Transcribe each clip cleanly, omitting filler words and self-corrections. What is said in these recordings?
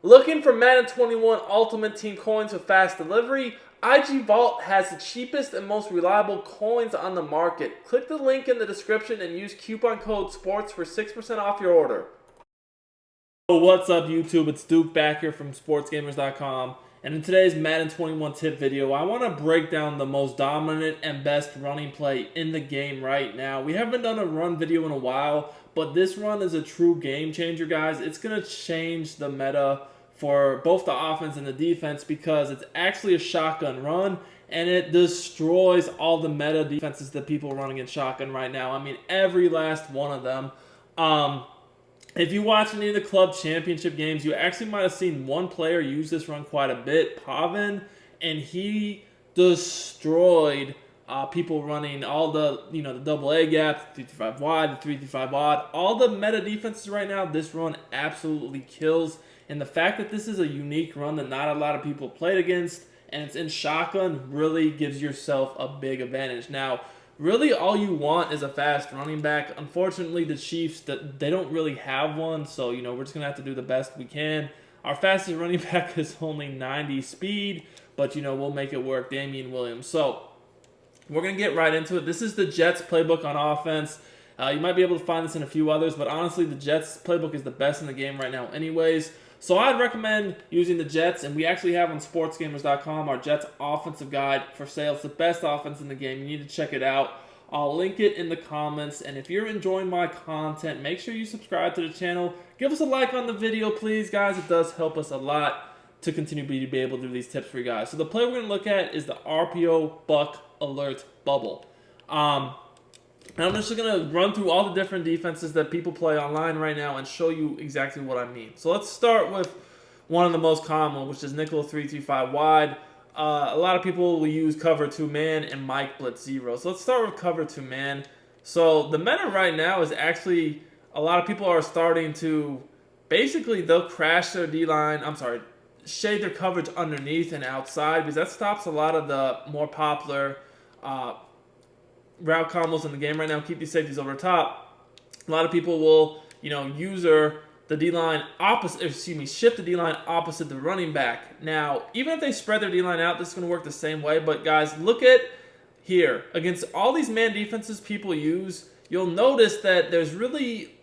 Looking for Madden 21 Ultimate Team coins with fast delivery? IG Vault has the cheapest and most reliable coins on the market. Click the link in the description and use coupon code SPORTS for 6% off your order. What's up YouTube? It's Duke back here from sportsgamers.com, and in today's Madden 21 tip video, I want to break down the most dominant and best running play in the game right now. We haven't done a run video in a while, but this run is a true game changer, guys. It's going to change the meta for both the offense and the defense because it's actually a shotgun run, and it destroys all the meta defenses that people are running in shotgun right now. I mean, every last one of them. If you watch any of the club championship games, you actually might have seen one player use this run quite a bit, Pavin, and he destroyed people running all the, the double A gap, the 3-5 wide, the 3-5 odd, all the meta defenses right now. This run absolutely kills, and the fact that this is a unique run that not a lot of people played against, and it's in shotgun, really gives yourself a big advantage. Now, really, all you want is a fast running back. Unfortunately, the Chiefs, they don't really have one, so, we're just going to have to do the best we can. Our fastest running back is only 90 speed, but, we'll make it work. Damian Williams. So, we're going to get right into it. This is the Jets playbook on offense. You might be able to find this in a few others, but honestly, the Jets playbook is the best in the game right now anyways. So I'd recommend using the Jets, and we actually have on sportsgamers.com our Jets offensive guide for sale. It's the best offense in the game. You need to check it out. I'll link it in the comments, and if you're enjoying my content, make sure you subscribe to the channel. Give us a like on the video, please, guys. It does help us a lot to continue to be able to do these tips for you guys. So the play we're going to look at is the RPO Buck Alert Bubble. And I'm just going to run through all the different defenses that people play online right now and show you exactly what I mean. So let's start with one of the most common, which is nickel 3-5 wide. A lot of people will use cover 2 man and Mike Blitz 0. So let's start with cover 2 man. So the meta right now is actually, a lot of people are starting to, basically they'll crash their D-line, shade their coverage underneath and outside, because that stops a lot of the more popular route combos in the game right now. Keep these safeties over top. A lot of people will, the D-line opposite, shift the D-line opposite the running back. Now, even if they spread their D-line out, this is going to work the same way. But guys, look at here. Against all these man defenses people use, you'll notice that there's really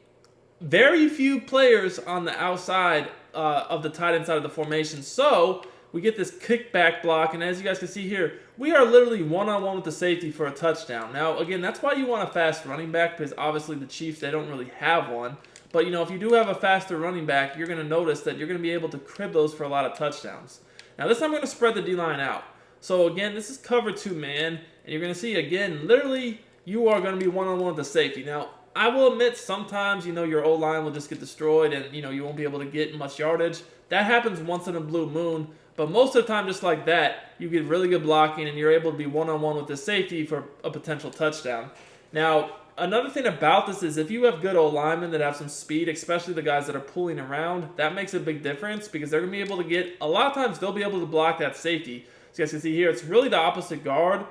very few players on the outside of the tight end side of the formation. So we get this kickback block, and as you guys can see here, we are literally one-on-one with the safety for a touchdown. Now, again, that's why you want a fast running back, because obviously the Chiefs, they don't really have one. But, if you do have a faster running back, you're going to notice that you're going to be able to crib those for a lot of touchdowns. Now, this time I'm going to spread the D-line out. So, again, this is cover 2 man, and you're going to see, again, literally, you are going to be one-on-one with the safety. Now, I will admit sometimes, your O-line will just get destroyed, and, you won't be able to get much yardage. That happens once in a blue moon. But most of the time, just like that, you get really good blocking, and you're able to be one-on-one with the safety for a potential touchdown. Now, another thing about this is if you have good O-linemen that have some speed, especially the guys that are pulling around, that makes a big difference because they're going to be able to get, a lot of times they'll be able to block that safety. So you guys can see here, it's really the opposite guard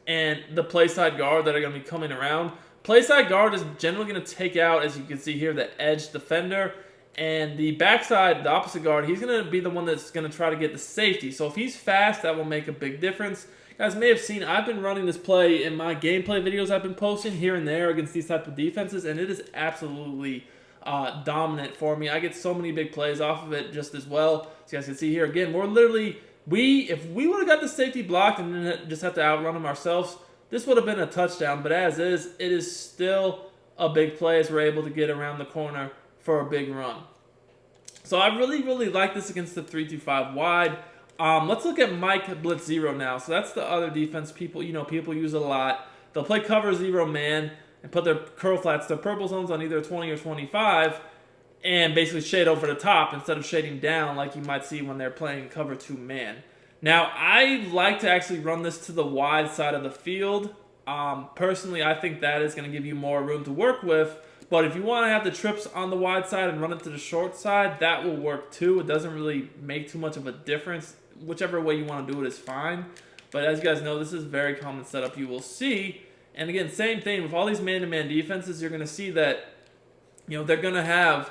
and the play side guard that are going to be coming around. Play side guard is generally going to take out, as you can see here, the edge defender. And the backside, the opposite guard, he's going to be the one that's going to try to get the safety. So if he's fast, that will make a big difference. You guys may have seen, I've been running this play in my gameplay videos I've been posting here and there against these type of defenses, and it is absolutely dominant for me. I get so many big plays off of it just as well. So you guys can see here, again, we're literally, if we would have got the safety blocked and then just have to outrun them ourselves, this would have been a touchdown. But as is, it is still a big play as we're able to get around the corner for a big run. So I really, really like this against the 3-5 wide. Let's look at Mike Blitz 0 now. So that's the other defense people use a lot. They'll play cover 0 man and put their curl flats, their purple zones on either 20 or 25, and basically shade over the top instead of shading down like you might see when they're playing cover 2 man. Now, I like to actually run this to the wide side of the field. Personally, I think that is going to give you more room to work with. But if you want to have the trips on the wide side and run it to the short side, that will work too. It doesn't really make too much of a difference. Whichever way you want to do it is fine. But as you guys know, this is a very common setup you will see. And again, same thing. With all these man-to-man defenses, you're going to see that, they're going to have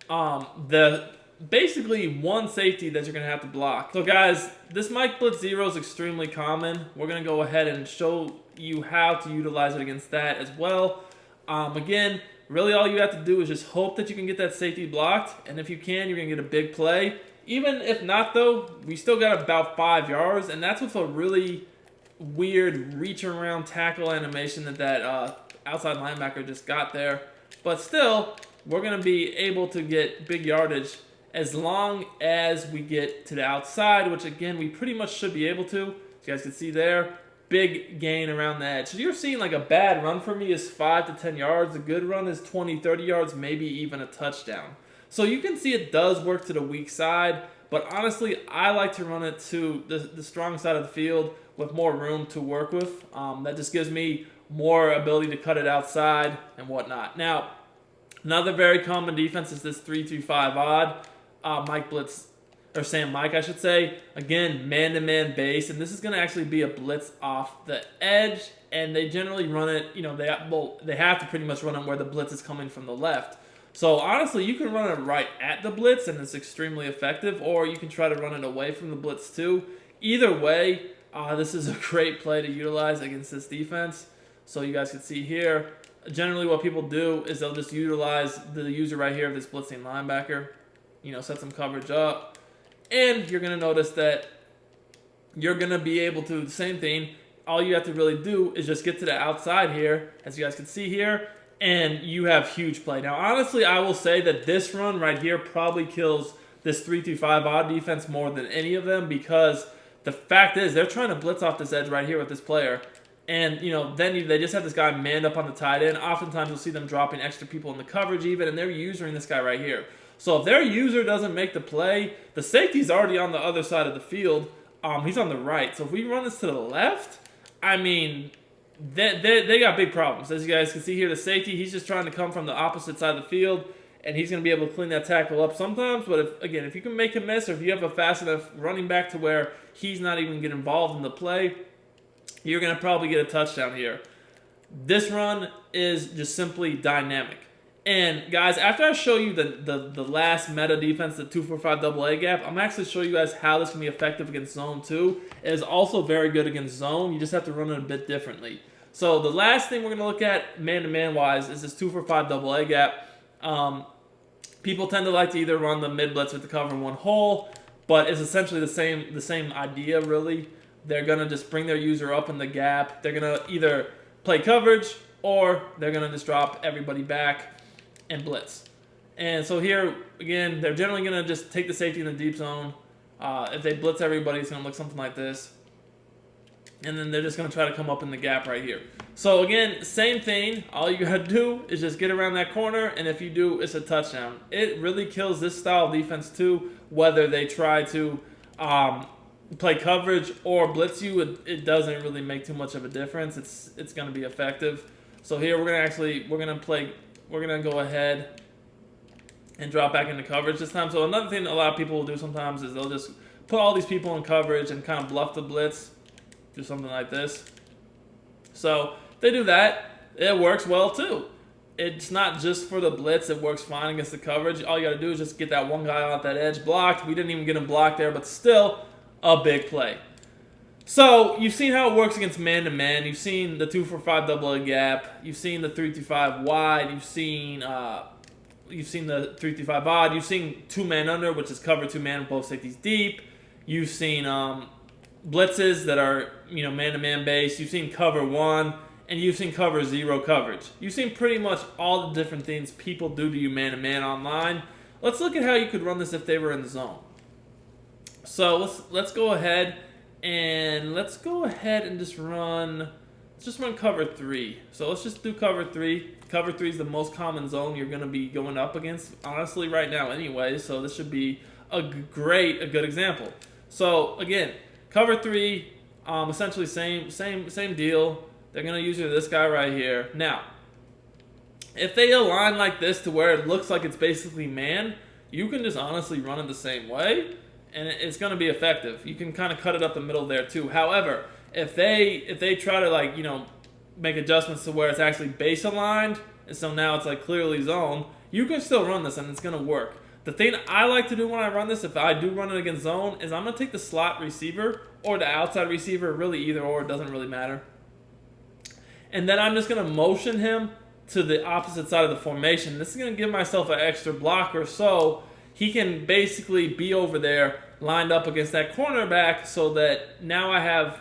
the basically one safety that you're going to have to block. So guys, this Mike Blitz 0 is extremely common. We're going to go ahead and show you how to utilize it against that as well. Again, really all you have to do is just hope that you can get that safety blocked, and if you can, you're going to get a big play. Even if not though, we still got about 5 yards, and that's with a really weird reach around tackle animation that outside linebacker just got there. But still, we're going to be able to get big yardage as long as we get to the outside, which again, we pretty much should be able to. As you guys can see there, big gain around the edge. So you're seeing like a bad run for me is 5 to 10 yards. A good run is 20, 30 yards, maybe even a touchdown. So you can see it does work to the weak side, but honestly, I like to run it to the strong side of the field with more room to work with. That just gives me more ability to cut it outside and whatnot. Now, another very common defense is this 3-5 odd. Mike Blitz, or Sam Mike, I should say. Again, man-to-man base, and this is going to actually be a blitz off the edge, and they generally run it, they have to pretty much run it where the blitz is coming from the left. So honestly, you can run it right at the blitz, and it's extremely effective, or you can try to run it away from the blitz too. Either way, this is a great play to utilize against this defense. So you guys can see here, generally what people do is they'll just utilize the user right here of this blitzing linebacker, set some coverage up, and you're going to notice that you're going to be able to, the same thing, all you have to really do is just get to the outside here, as you guys can see here, and you have huge play. Now, honestly, I will say that this run right here probably kills this 3-5 odd defense more than any of them, because the fact is they're trying to blitz off this edge right here with this player. And, then they just have this guy manned up on the tight end. Oftentimes you'll see them dropping extra people in the coverage even, and they're using this guy right here. So if their user doesn't make the play, the safety's already on the other side of the field. He's on the right. So if we run this to the left, I mean, they got big problems. As you guys can see here, the safety, he's just trying to come from the opposite side of the field, and he's going to be able to clean that tackle up sometimes. But if you can make him miss, or if you have a fast enough running back to where he's not even getting involved in the play, you're going to probably get a touchdown here. This run is just simply dynamic. And guys, after I show you the last meta defense, the 2-4-5 double A gap, I'm actually show you guys how this can be effective against zone too. It is also very good against zone. You just have to run it a bit differently. So the last thing we're going to look at man-to-man wise is this 2-4-5 double A gap. People tend to like to either run the mid blitz with the cover in one hole, but it's essentially the same idea really. They're going to just bring their user up in the gap. They're going to either play coverage or they're going to just drop everybody back and blitz. And so here, again, they're generally going to just take the safety in the deep zone. If they blitz everybody, it's going to look something like this. And then they're just going to try to come up in the gap right here. So again, same thing. All you got to do is just get around that corner, and if you do, it's a touchdown. It really kills this style of defense too, whether they try to play coverage or blitz you. It doesn't really make too much of a difference. It's going to be effective. So here we're going to go ahead and drop back into coverage this time. So another thing a lot of people will do sometimes is they'll just put all these people in coverage and kind of bluff the blitz. Do something like this. So if they do that, it works well too. It's not just for the blitz. It works fine against the coverage. All you got to do is just get that one guy off that edge blocked. We didn't even get him blocked there, but still a big play. So you've seen how it works against man-to-man. You've seen the 2-4-5 double A gap. You've seen the 3-5 wide. You've seen the 3-5 odd. You've seen 2-man under, which is cover 2-man with both safeties deep. You've seen blitzes that are man-to-man based. You've seen cover 1, and you've seen cover 0 coverage. You've seen pretty much all the different things people do to you man-to-man online. Let's look at how you could run this if they were in the zone. So let's go ahead and just run cover 3. So let's just do cover 3. Cover 3 is the most common zone you're going to be going up against, honestly, right now anyway. So this should be a good example. So again, cover 3, essentially same deal. They're going to use this guy right here. Now, if they align like this to where it looks like it's basically man, you can just honestly run it the same way, and it's going to be effective. You can kind of cut it up the middle there too. However, if they try to make adjustments to where it's actually base aligned, and so now it's like clearly zone, you can still run this and it's going to work. The thing I like to do when I run this, if I do run it against zone, is I'm going to take the slot receiver or the outside receiver, really either or, it doesn't really matter. And then I'm just going to motion him to the opposite side of the formation. This is going to give myself an extra blocker so he can basically be over there lined up against that cornerback so that now I have,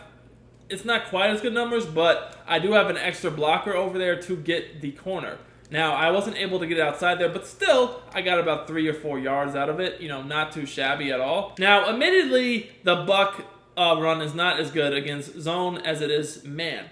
it's not quite as good numbers, but I do have an extra blocker over there to get the corner. Now, I wasn't able to get it outside there, but still, I got about 3 or 4 yards out of it. You know, not too shabby at all. Now, admittedly, the buck run is not as good against zone as it is man.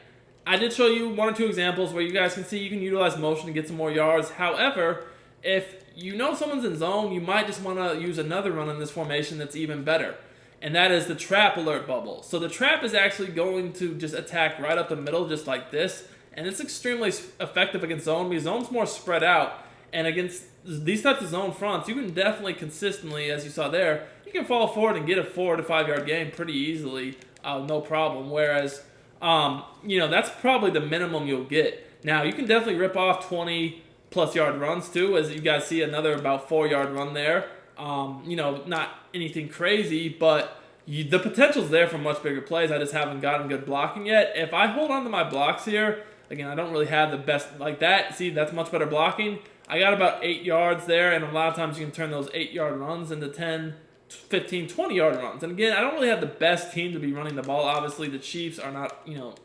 I did show you 1 or 2 examples where you guys can see you can utilize motion to get some more yards. However, if you know someone's in zone, you might just want to use another run in this formation that's even better. And that is the trap alert bubble. So the trap is actually going to just attack right up the middle just like this. And it's extremely effective against zone because zone's more spread out. And against these types of zone fronts, you can definitely consistently, as you saw there, you can fall forward and get a 4 to 5 yard gain pretty easily, no problem. Whereas, you know, that's probably the minimum you'll get. Now, you can definitely rip off 20-plus yard runs too, as you guys see another about 4-yard run there. You know, not anything crazy, but the potential's there for much bigger plays. I just haven't gotten good blocking yet. If I hold on to my blocks here, again, I don't really have the best like that. See, that's much better blocking. I got about 8 yards there, and a lot of times you can turn those 8-yard runs into 10, 15, 20-yard runs. And again, I don't really have the best team to be running the ball. Obviously, the Chiefs are not, you know,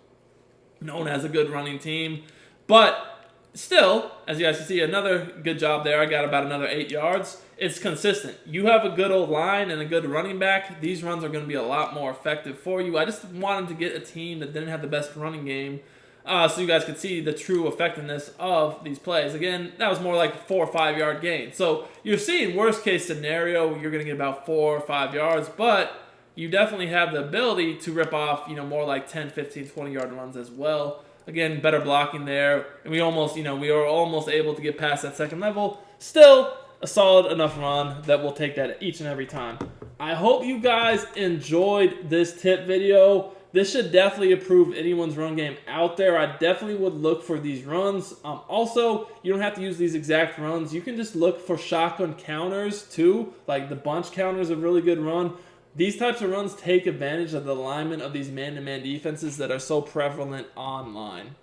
known as a good running team. But still, as you guys can see, another good job there. I got about another 8 yards. It's consistent. You have a good old line and a good running back. These runs are going to be a lot more effective for you. I just wanted to get a team that didn't have the best running game so you guys could see the true effectiveness of these plays. Again, that was more like 4 or 5 yard gain. So you're seeing worst case scenario, you're going to get about 4 or 5 yards, but you definitely have the ability to rip off, you know, more like 10, 15, 20 yard runs as well. Again, better blocking there. And we almost, you know, we are almost able to get past that second level. Still a solid enough run that we'll take that each and every time. I hope you guys enjoyed this tip video. This should definitely improve anyone's run game out there. I definitely would look for these runs. Also, you don't have to use these exact runs. You can just look for shotgun counters too. Like the bunch counter is a really good run. These types of runs take advantage of the alignment of these man-to-man defenses that are so prevalent online.